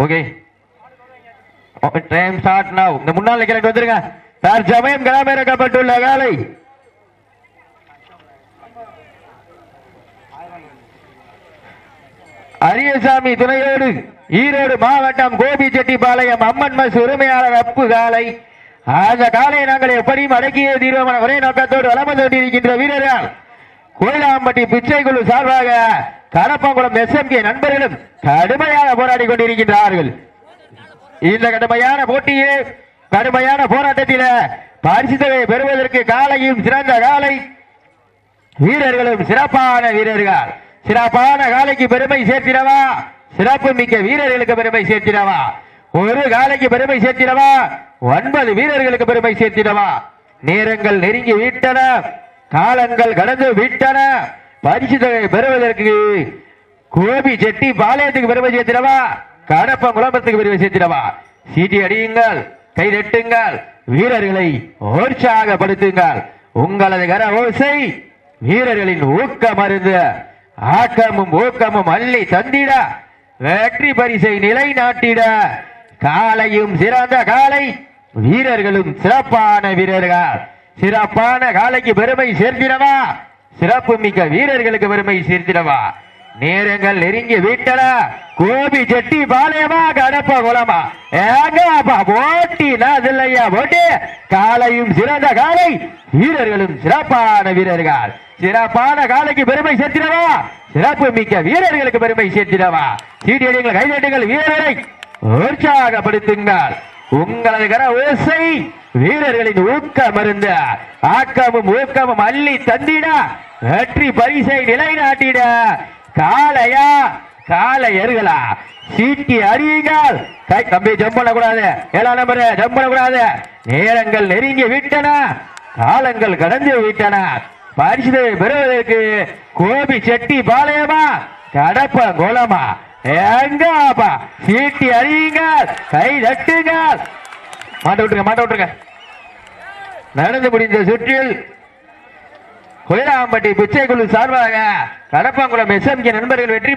Okay time start நவ. இந்த முன்னாள் கிளம்பி வந்துருங்க. தற்சமயம் களமிறக்கப்பட்டுள்ள காலை அரியசாமி துணையோடு ஈரோடு மாவட்டம் கோபிச்செட்டிப்பாளையம் அம்மன் மஸ் உரிமையாளர் அப்பு காலை. அந்த காலையை நாங்கள் எப்படியும் அடக்கிய தீர்மானம் ஒரே நோக்கத்தோடு வளம் வந்து கொண்டிருக்கின்ற வீரர்கள் கோயிலாம்பட்டி பிச்சைக்குழு சார்பாக கரப்பங்குளம் எஸ்எம்கே நண்பர்களும் கடுமையாக போராடி கொண்டிருக்கின்றார்கள். இந்த கடுமையான போட்டியே கடுமையான போராட்டத்தில் பரிசுத்தவை பெறுவதற்கு காலையும் சிறந்த காலை வீரர்களும் சிறப்பான வீரர்கள். சிறப்பான காலைக்கு பெருமை சேர்த்திடவா, சிறப்பு மிக்க வீரர்களுக்கு பெருமை சேர்த்திடவா, ஒரு காலைக்கு பெருமை சேர்த்திடவா, 9 வீரர்களுக்கு பெருமை சேர்த்திடவா. நேரங்கள் நெருங்கி விட்டன, காலங்கள் கடந்து விட்டன. பரிசு தொகை பெறுவதற்கு கோபி செட்டி பாளையத்துக்கு பெருமை சேர்த்திடவா, கடப்பம் குளம்பத்துக்கு பெருமை சேர்த்திடவா. சீட்டி அடியுங்கள், கை தட்டுங்கள், வீரர்களை உற்சாகப்படுத்துங்கள். உங்களது கர ஓசை வீரர்களின் ஊக்க மருந்து. ஆக்கமும் ஊக்கமும் அள்ளி தந்திட, வெற்றி பரிசை நிலைநாட்டிட. காலையும் சிறந்த காலை வீரர்களும் சிறப்பான வீரர்கள். சிறப்பான காலைக்கு பெருமை சேர்த்திடவா, சிறப்பு மிக்க வீரர்களுக்கு பெருமை சேர்த்திடவா. நேரங்கள் நெருங்கி விட்டன. கோபி செட்டி பாளையமா கடப்ப குளமா ஏங்கப்பா போட்டினா இல்லையா போட்டி. காலையும் சிறந்த காலை வீரர்களும் சிறப்பான வீரர்கள். சிறப்பான காலைக்கு பெருமை சேர்த்திடவா, சிறப்பு மிக்க வீரர்களுக்கு பெருமை சேர்த்திடவா. சீட்டியடிகள் கைதட்டுங்கள், வீரர்களை உற்சாகப்படுத்துங்கள். உங்களது கர ஓசை வீரர்களின் ஊக்க மருந்து. ஆக்கமும் ஊக்கமும் அள்ளி தந்திட, வெற்றி பரிசை நிலைநாட்டிட. காளையா காளையர்களா சீட்டி அறியுங்கள். தம்பி ஜம்ப் பண்ணக்கூடாது, 7ஆம் நம்பர் ஜம்ப் பண்ணக்கூடாது. நேரங்கள் நெருங்கி விட்டன, காலங்கள் கடந்து விட்டன. பரிசு பெறுவதற்கு கோபி செட்டி பாளையமா கடப்ப கோலமா எங்கப்பா சீட்டி அறியுங்கள், கை தட்டுங்கள். மாட்ட விட்டுருங்க. நடந்து முடிந்த சுற்றில் கோயிலாம்பட்டி பிச்சைக்குழு சார்பாக கடப்பங்குளம் எஸ்எம்கே நண்பர்கள் வெற்றி